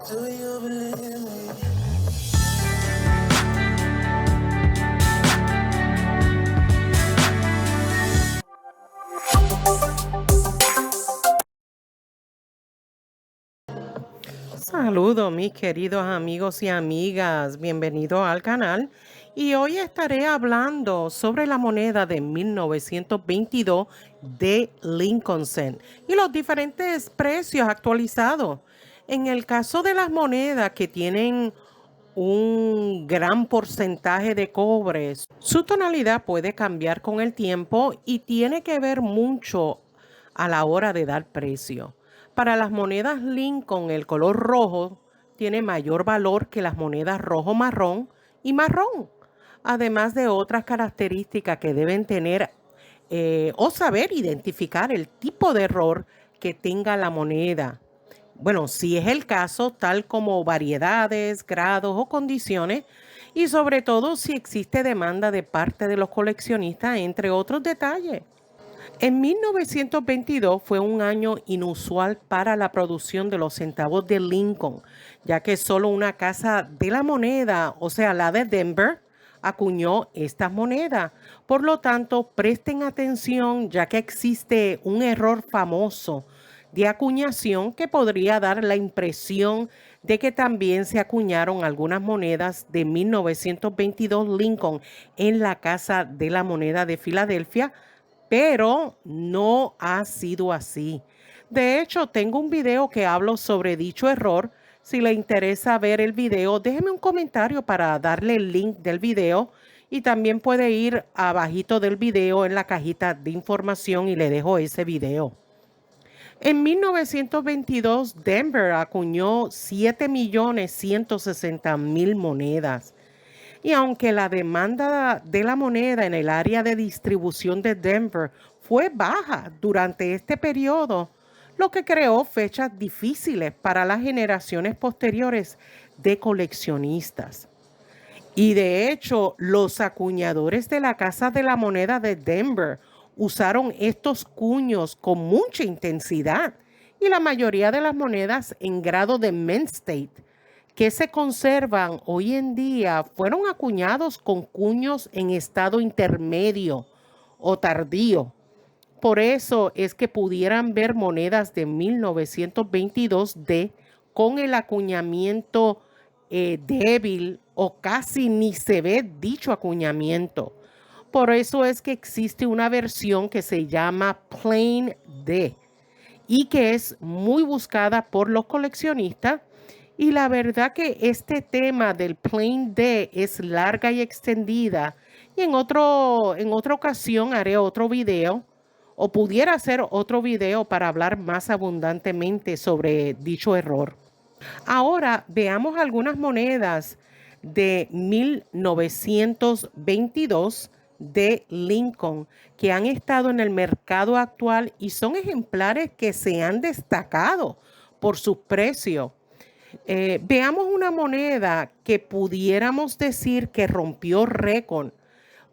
Do you believe me? Saludos mis queridos amigos y amigas, bienvenidos al canal y hoy estaré hablando sobre la moneda de 1922 de Lincoln Cent y los diferentes precios actualizados. En el caso de las monedas que tienen un gran porcentaje de cobre, su tonalidad puede cambiar con el tiempo y tiene que ver mucho a la hora de dar precio. Para las monedas Lincoln, el color rojo tiene mayor valor que las monedas rojo marrón y marrón, además de otras características que deben tener o saber identificar el tipo de error que tenga la moneda. Bueno, si es el caso, tal como variedades, grados o condiciones, y sobre todo si existe demanda de parte de los coleccionistas, entre otros detalles. En 1922 fue un año inusual para la producción de los centavos de Lincoln, ya que solo una casa de la moneda, o sea, la de Denver, acuñó estas monedas. Por lo tanto, presten atención, ya que existe un error famoso de acuñación que podría dar la impresión de que también se acuñaron algunas monedas de 1922 Lincoln en la Casa de la Moneda de Filadelfia, pero no ha sido así. De hecho, tengo un video que hablo sobre dicho error. Si le interesa ver el video, déjeme un comentario para darle el link del video y también puede ir abajito del video en la cajita de información y le dejo ese video. En 1922, Denver acuñó 7.160.000 monedas. Y aunque la demanda de la moneda en el área de distribución de Denver fue baja durante este periodo, lo que creó fechas difíciles para las generaciones posteriores de coleccionistas. Y de hecho, los acuñadores de la Casa de la Moneda de Denver usaron estos cuños con mucha intensidad y la mayoría de las monedas en grado de mint state que se conservan hoy en día fueron acuñados con cuños en estado intermedio o tardío. Por eso es que pudieran ver monedas de 1922D con el acuñamiento débil o casi ni se ve dicho acuñamiento. Por eso es que existe una versión que se llama Plain D y que es muy buscada por los coleccionistas. Y la verdad que este tema del Plain D es larga y extendida. Y en otra ocasión haré otro video o pudiera hacer otro video para hablar más abundantemente sobre dicho error. Ahora veamos algunas monedas de 1922 de Lincoln que han estado en el mercado actual y son ejemplares que se han destacado por sus precios. Veamos una moneda que pudiéramos decir que rompió récord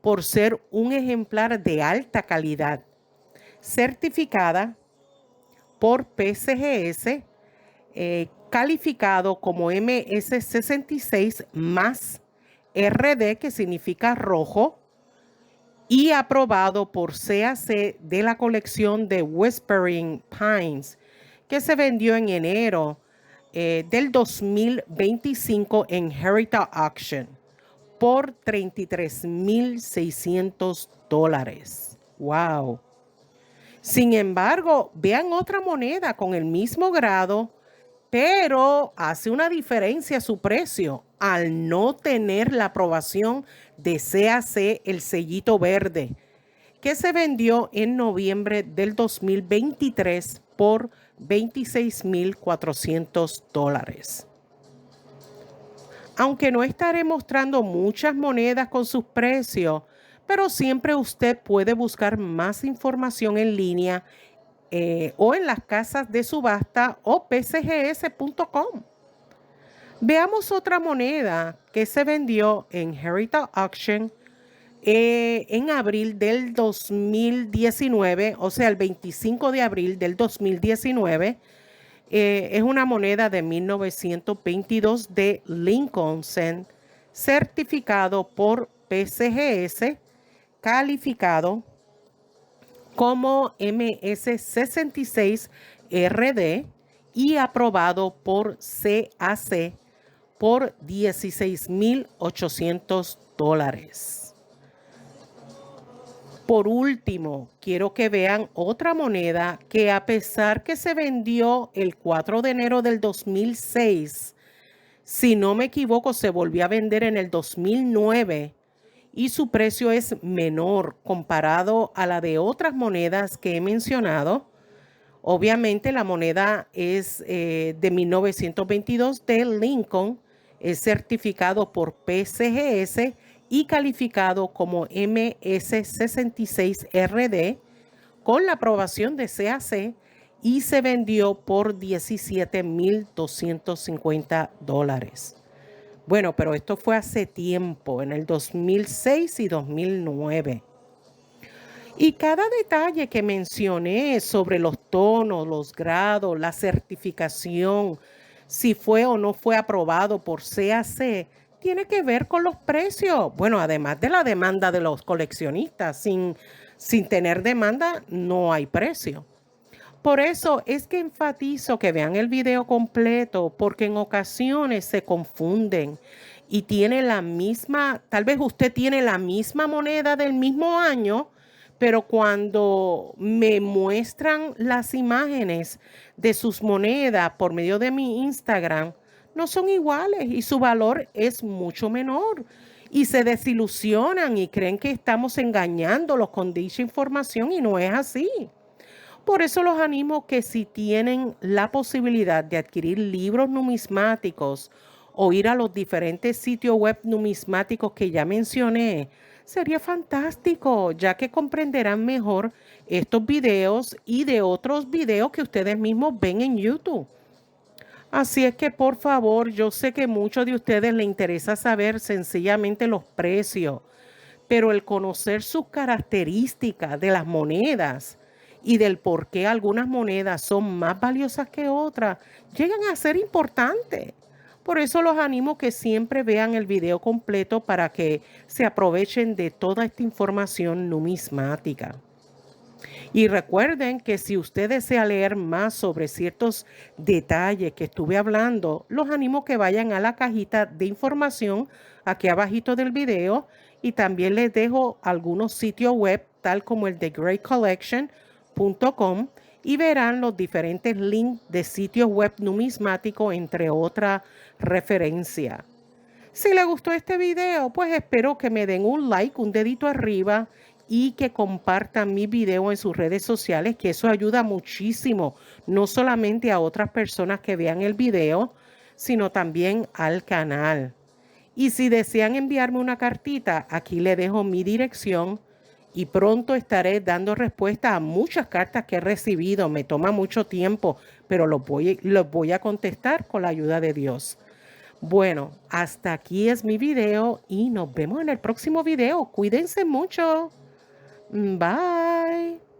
por ser un ejemplar de alta calidad, certificada por PCGS, calificado como MS66 más RD, que significa rojo, y aprobado por CAC de la colección de Whispering Pines, que se vendió en enero del 2025 en Heritage Auction por $33,600. ¡Wow! Sin embargo, vean otra moneda con el mismo grado, pero hace una diferencia su precio al no tener la aprobación de CAC, el sellito verde, que se vendió en noviembre del 2023 por $26,400. Aunque no estaré mostrando muchas monedas con sus precios, pero siempre usted puede buscar más información en línea o en las casas de subasta o pcgs.com. Veamos otra moneda que se vendió en Heritage Auction en abril del 2019, o sea, el 25 de abril del 2019, Es una moneda de 1922 de Lincoln Cent, certificado por PCGS, calificado como MS66RD y aprobado por CAC por $16,800. Por último, quiero que vean otra moneda que a pesar que se vendió el 4 de enero del 2006, si no me equivoco, se volvió a vender en el 2009 y su precio es menor comparado a la de otras monedas que he mencionado. Obviamente la moneda es de 1922 de Lincoln, es certificado por PCGS y calificado como MS66RD con la aprobación de CAC y se vendió por $17,250. Bueno, pero esto fue hace tiempo, en el 2006 y 2009. Y cada detalle que mencioné sobre los tonos, los grados, la certificación, si fue o no fue aprobado por CAC, tiene que ver con los precios. Bueno, además de la demanda de los coleccionistas, sin tener demanda no hay precio. Por eso es que enfatizo que vean el video completo, porque en ocasiones se confunden y tiene la misma, tal vez usted tiene la misma moneda del mismo año, pero cuando me muestran las imágenes de sus monedas por medio de mi Instagram, no son iguales y su valor es mucho menor. Y se desilusionan y creen que estamos engañándolos con dicha información y no es así. Por eso los animo que si tienen la posibilidad de adquirir libros numismáticos o ir a los diferentes sitios web numismáticos que ya mencioné, sería fantástico, ya que comprenderán mejor estos videos y de otros videos que ustedes mismos ven en YouTube. Así es que por favor, yo sé que a muchos de ustedes les interesa saber sencillamente los precios, pero el conocer sus características de las monedas y del por qué algunas monedas son más valiosas que otras, llegan a ser importantes. Por eso los animo que siempre vean el video completo para que se aprovechen de toda esta información numismática. Y recuerden que si usted desea leer más sobre ciertos detalles que estuve hablando, los animo que vayan a la cajita de información aquí abajito del video y también les dejo algunos sitios web tal como el de greatcollection.com y verán los diferentes links de sitios web numismáticos entre otras referencias. Si les gustó este video, pues espero que me den un like, un dedito arriba y que compartan mi video en sus redes sociales, que eso ayuda muchísimo, no solamente a otras personas que vean el video, sino también al canal. Y si desean enviarme una cartita, aquí le dejo mi dirección y pronto estaré dando respuesta a muchas cartas que he recibido. Me toma mucho tiempo, pero los voy a contestar con la ayuda de Dios. Bueno, hasta aquí es mi video y nos vemos en el próximo video. Cuídense mucho. Bye.